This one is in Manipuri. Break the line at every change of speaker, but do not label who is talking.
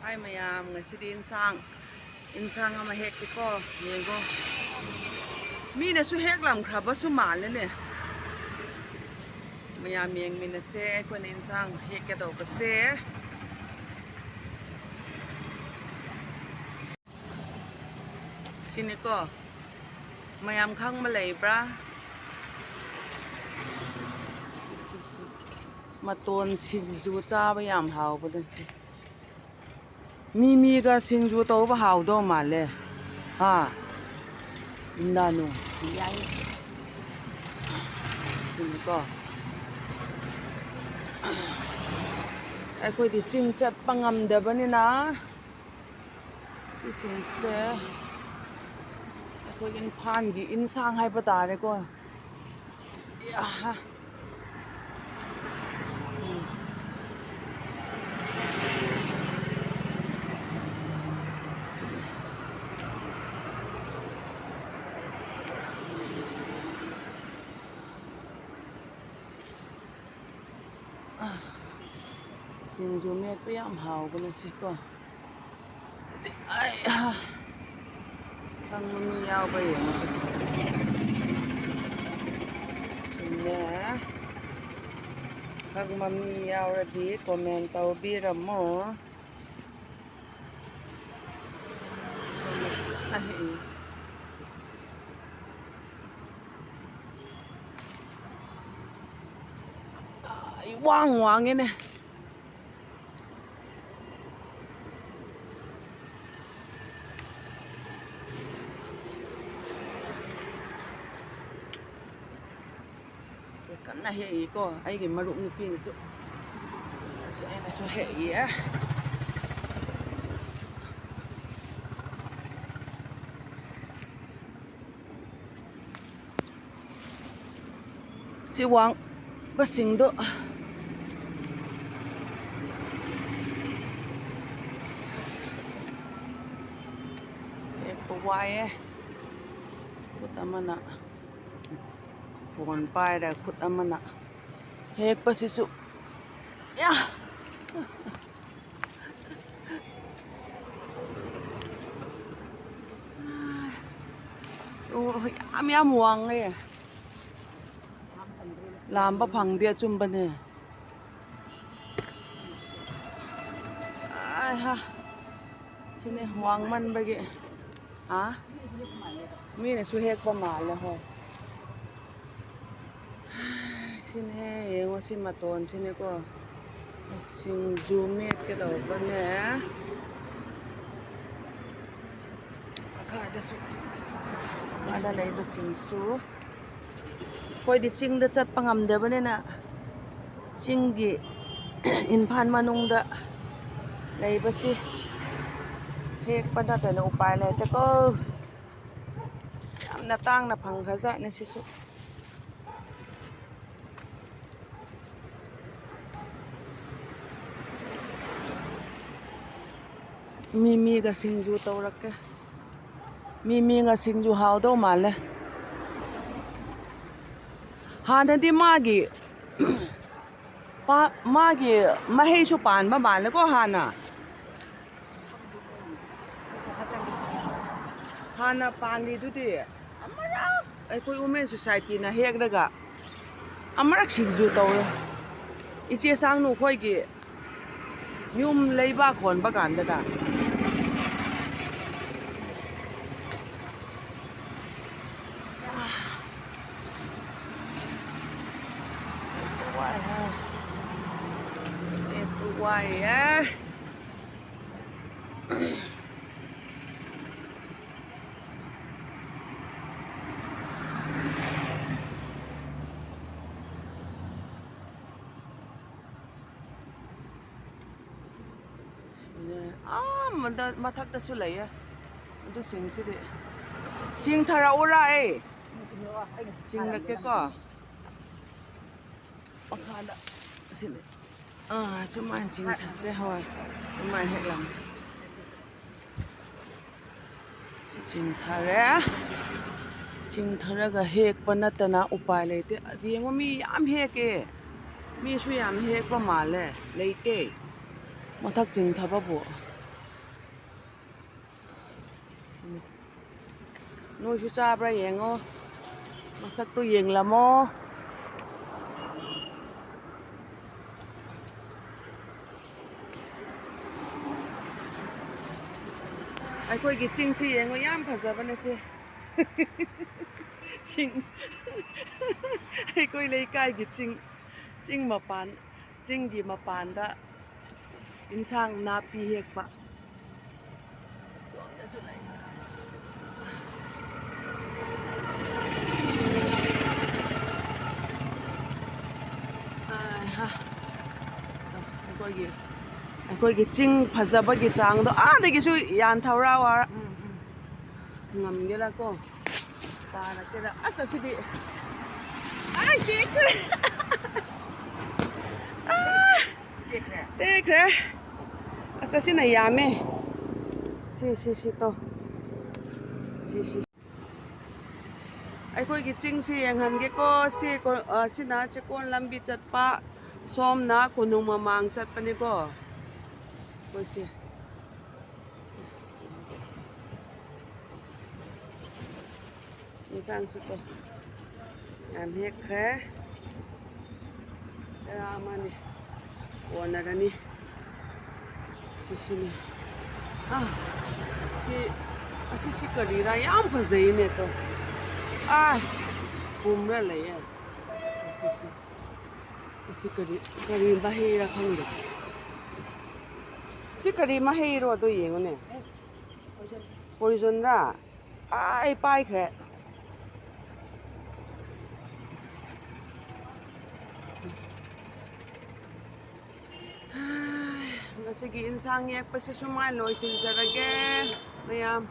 Ay mayam ngasidi insang ama hek ko yego mi na su hek lam khra ba su mal ne mayam yeng mi na se ko na insang hek ke do ba se sini ko mayam khang ma lei bra maton singju cha ba yam haw ba den si mi ga singju to ba haw do ma le ha nanu yai sini ko ai khoi di ching chat pangam de ba ni na si sing se ai khoi in phan gi in sang hai ba ta re ko ya ha singju met pa yam haw ba na si ko si ai ha thang mi yaw ba yeng ba si sine thang mi yaw ra di comment taw bi ra mo ai wang ne kan na he ko ai ge maru ni pi su ai na so he ya si wang ba sing do e po wai e ko tamana phone pai ra khut amana hek pa si su ya am wang e lam ba phang dia chum ba ne ai ha sine wang man ba ge ha mi ne su hek pa mal la ho sine yengo si maton sine ko singju met ke do ba ne ka da su ka da lei ba singsu koi di ching da chat pangam de ba ne na ching gi in phan manung da lei ba si hek pa da ta na upai le te ko na tang na phang kha za ne si su mi ga singju tawrak ke mi ga singju haw do ma le han di magi pa magi mahei su pan ba ma le ko hana pan li du di amara ai koi women society na hek daga amarak singju taw iche sang nu khoi gi yum leiba khon ba gan da why eh mathak da su lai du sing si de ching thara ora e ching na ke ko pakha da si le suman ching tha se hoi suman hek lam si ching thare ching thara ga hek pa na ta na upai le te adieng mi yam hek e mi su yam hek pa ma le le te mathak ching tha ba bo ꯅꯣꯏꯁꯨ ꯆꯥꯕ꯭ꯔꯥ ꯌꯦꯡꯉꯣ ꯃꯁꯛꯇꯣ ꯌꯦꯡꯂꯝꯃꯣ ꯑꯩꯈꯣꯏꯒꯤ ꯆꯤꯡꯁꯤ ꯌꯦꯡꯉꯣ ꯌꯥꯝ ꯐꯖꯕꯅꯦ ꯁꯤ ꯆꯤꯡ ꯑꯩꯈꯣꯏ ꯂꯩꯀꯥꯏꯒꯤ ꯆꯤꯡꯒꯤ ꯃꯄꯥꯟꯗ ꯏꯟꯁꯥꯡ ꯅꯥꯄꯤ ꯍꯦꯛꯄ ꯁꯣꯝꯗꯁꯨ ꯂꯩ ꯑꯩꯈꯣꯏꯒꯤ ꯆꯤꯡ ꯐꯖꯕꯒꯤ ꯆꯥꯡꯗꯣ ꯑꯥꯗꯒꯤꯁꯨ ꯌꯥꯟꯊꯧꯔꯥ ꯋꯥꯔ ꯉꯝꯒꯦꯔꯥꯀꯣ ꯇꯥꯔꯛꯀꯦꯔꯥ ꯑꯁ ꯑꯁꯤꯗꯤ ꯇꯦꯛꯈ꯭ꯔꯦ ꯑꯁ ꯑꯁꯤꯅ ꯌꯥꯝꯃꯦ ꯁꯤ ꯇꯣ ꯁꯤ ꯑꯩꯈꯣꯏꯒꯤ ꯆꯤꯡꯁꯤ ꯌꯦꯡꯍꯟꯒꯦꯀꯣ ꯁꯤꯅ ꯆꯦꯛꯀꯣꯟ ꯂꯝꯕꯤ ꯆꯠꯄ ꯁꯣꯝꯅ ꯀꯣꯅꯨꯡ ꯃꯃꯥꯡ ꯆꯠꯄꯅꯤꯀꯣ ꯑꯩꯈꯣꯏꯁꯦ ꯏꯟꯁꯥꯡꯁꯨ ꯀꯣ ꯌꯥꯝ ꯍꯦꯛꯈ꯭ꯔꯦ ꯇꯔꯥ ꯑꯃꯅꯤ ꯀꯣꯟꯅꯔꯅꯤ ꯁꯤꯅꯤ ꯑꯁꯤꯁꯤ ꯀꯔꯤꯔꯥ ꯌꯥꯝ ꯐꯖꯩꯅꯦ ꯇꯣ ꯄꯨꯝꯔ ꯂꯩꯌꯦ ꯑꯁꯤ ꯀꯔꯤ ꯃꯍꯩꯔꯥ ꯈꯪꯗꯦ ꯁꯤ ꯀꯔꯤ ꯃꯍꯩꯔꯣ ꯑꯗꯣ ꯌꯦꯡꯉꯨꯅꯦ ꯄꯣꯏꯖꯟꯔꯥ ꯑꯩ ꯄꯥꯏꯈ꯭ꯔꯦ ꯉꯁꯤꯒꯤ ꯏꯟꯁꯥꯡ ꯌꯦꯛꯄꯁꯤ ꯁꯨꯃꯥꯏꯅ ꯂꯣꯏꯁꯤꯟꯖꯔꯒꯦ ꯃꯌꯥꯝ